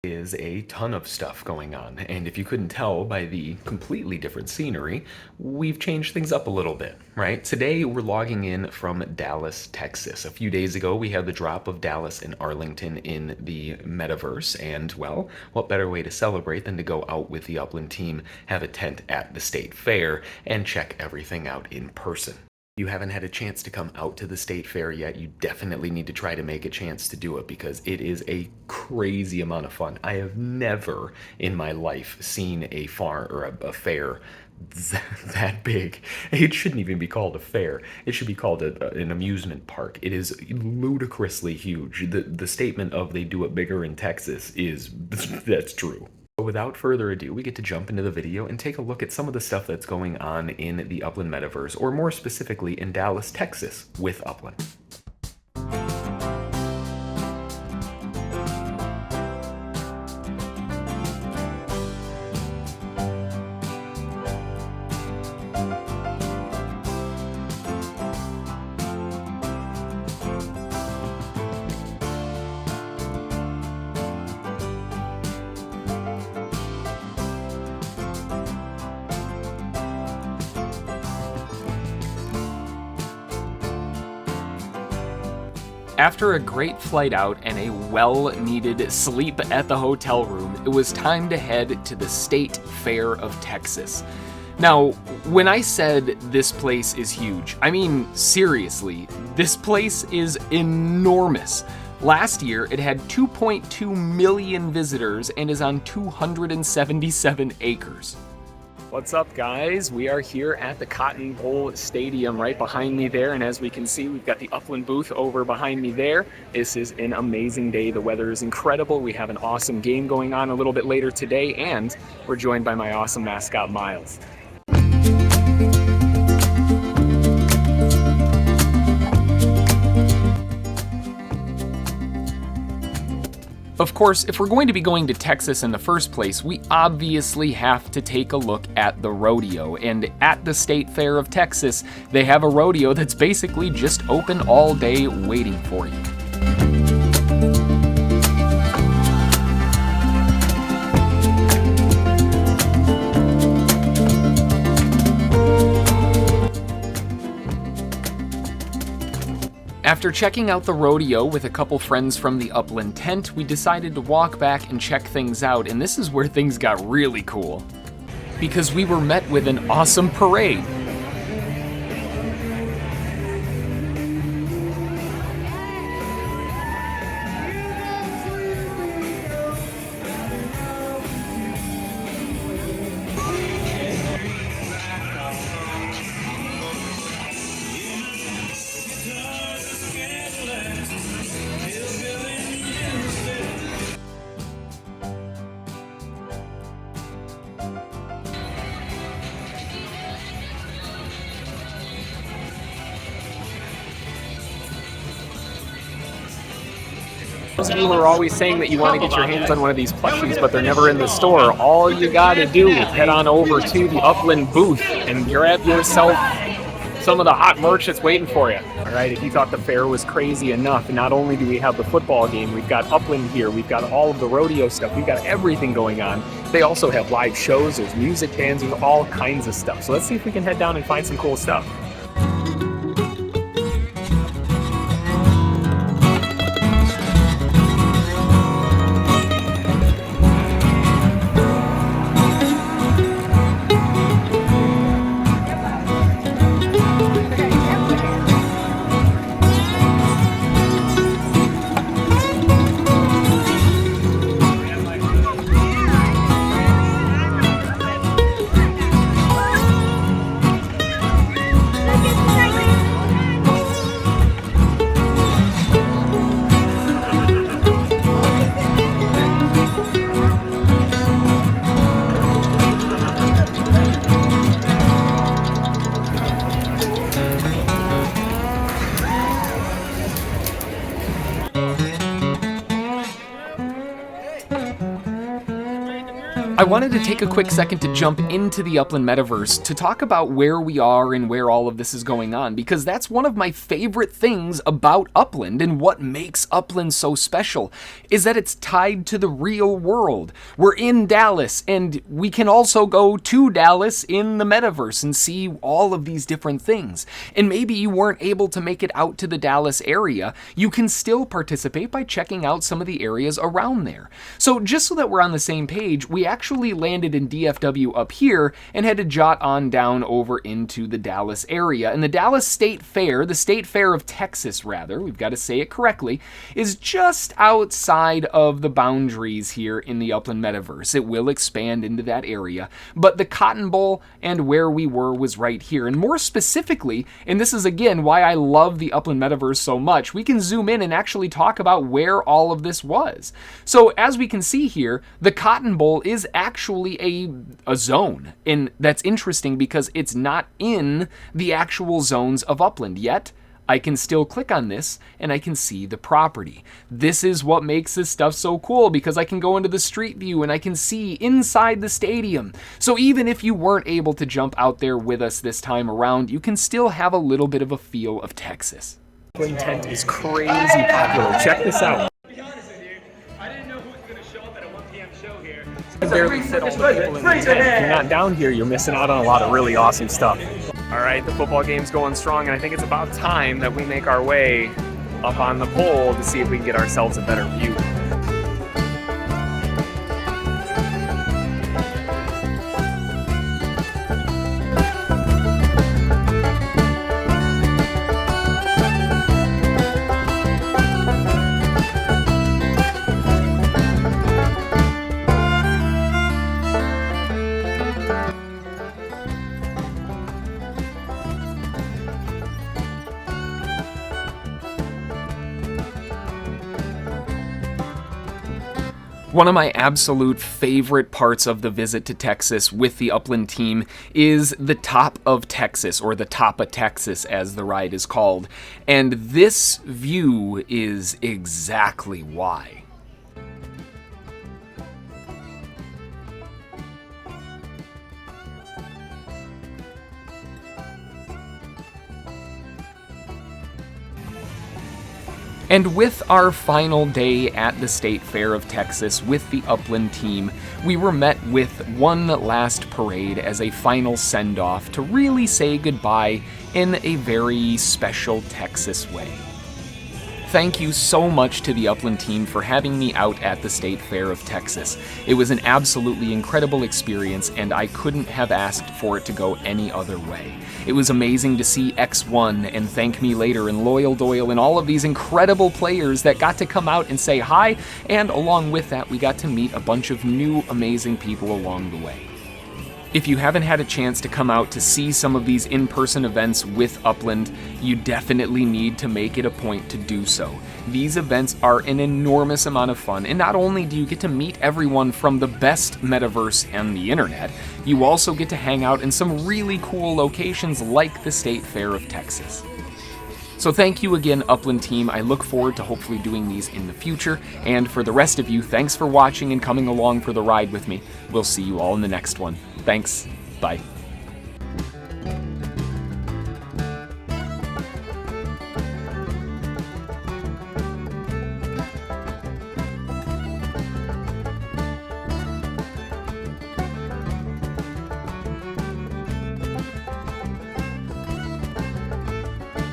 Is a ton of stuff going on, and if you couldn't tell by the completely different scenery, we've changed things up a little bit, right? Today we're logging in from Dallas, Texas. A few days ago we had the drop of Dallas and Arlington in the metaverse, and well, what better way to celebrate than to go out with the Upland team, have a tent at the state fair, and check everything out in person. You haven't had a chance to come out to the state fair yet, you definitely need to try to make a chance to do it because it is a crazy amount of fun. I have never in my life seen a fair that big. It shouldn't even be called a fair. It should be called an amusement park. It is ludicrously huge. The statement of they do it bigger in Texas that's true. Without further ado, we get to jump into the video and take a look at some of the stuff that's going on in the Upland Metaverse, or more specifically in Dallas, Texas, with Upland. After a great flight out and a well-needed sleep at the hotel room, it was time to head to the State Fair of Texas. Now, when I said this place is huge, I mean seriously, this place is enormous. Last year, it had 2.2 million visitors and is on 277 acres. What's up, guys? We are here at the Cotton Bowl Stadium right behind me there, and as we can see, we've got the Upland booth over behind me there. This is an amazing day. The weather is incredible. We have an awesome game going on a little bit later today, and we're joined by my awesome mascot, Miles. Of course, if we're going to be going to Texas in the first place, we obviously have to take a look at the rodeo. And at the State Fair of Texas, they have a rodeo that's basically just open all day waiting for you. After checking out the rodeo with a couple friends from the Upland tent, we decided to walk back and check things out, and this is where things got really cool. Because we were met with an awesome parade. Those of you who are always saying that you want to get your hands on one of these plushies, but they're never in the store, all you gotta do is head on over to the Upland booth and grab yourself some of the hot merch that's waiting for you. All right, if you thought the fair was crazy enough, not only do we have the football game, we've got Upland here, we've got all of the rodeo stuff, we've got everything going on. They also have live shows, there's music bands, there's all kinds of stuff. So let's see if we can head down and find some cool stuff. I wanted to take a quick second to jump into the Upland Metaverse to talk about where we are and where all of this is going on, because that's one of my favorite things about Upland, and what makes Upland so special is that it's tied to the real world. We're in Dallas, and we can also go to Dallas in the Metaverse and see all of these different things. And maybe you weren't able to make it out to the Dallas area, you can still participate by checking out some of the areas around there. So just so that we're on the same page, we actually landed in DFW up here and had to jot on down over into the Dallas area. And the Dallas State Fair, the State Fair of Texas rather, we've got to say it correctly, is just outside of the boundaries here in the Upland Metaverse. It will expand into that area, but the Cotton Bowl and where we were was right here. And more specifically, and this is again why I love the Upland Metaverse so much, we can zoom in and actually talk about where all of this was. So as we can see here, the Cotton Bowl is actually a zone, and that's interesting because it's not in the actual zones of Upland yet. I can still click on this and I can see the property. This is what makes this stuff so cool, because I can go into the street view and I can see inside the stadium. So even if you weren't able to jump out there with us this time around, you can still have a little bit of a feel of Texas. Upland tent is crazy popular. Check this out. You can barely fit all the people in the tent. If you're not down here, you're missing out on a lot of really awesome stuff. All right, the football game's going strong, and I think it's about time that we make our way up on the pole to see if we can get ourselves a better view. One of my absolute favorite parts of the visit to Texas with the Upland team is the Top of Texas, or the Top of Texas as the ride is called. And this view is exactly why. And with our final day at the State Fair of Texas with the Upland team, we were met with one last parade as a final send-off to really say goodbye in a very special Texas way. Thank you so much to the Upland team for having me out at the State Fair of Texas. It was an absolutely incredible experience, and I couldn't have asked for it to go any other way. It was amazing to see X1 and Thank Me Later and Loyal Doyle and all of these incredible players that got to come out and say hi, and along with that, we got to meet a bunch of new amazing people along the way. If you haven't had a chance to come out to see some of these in-person events with Upland, you definitely need to make it a point to do so. These events are an enormous amount of fun, and not only do you get to meet everyone from the best metaverse and the internet, you also get to hang out in some really cool locations like the State Fair of Texas. So thank you again, Upland team. I look forward to hopefully doing these in the future, and for the rest of you, thanks for watching and coming along for the ride with me. We'll see you all in the next one. Thanks. Bye.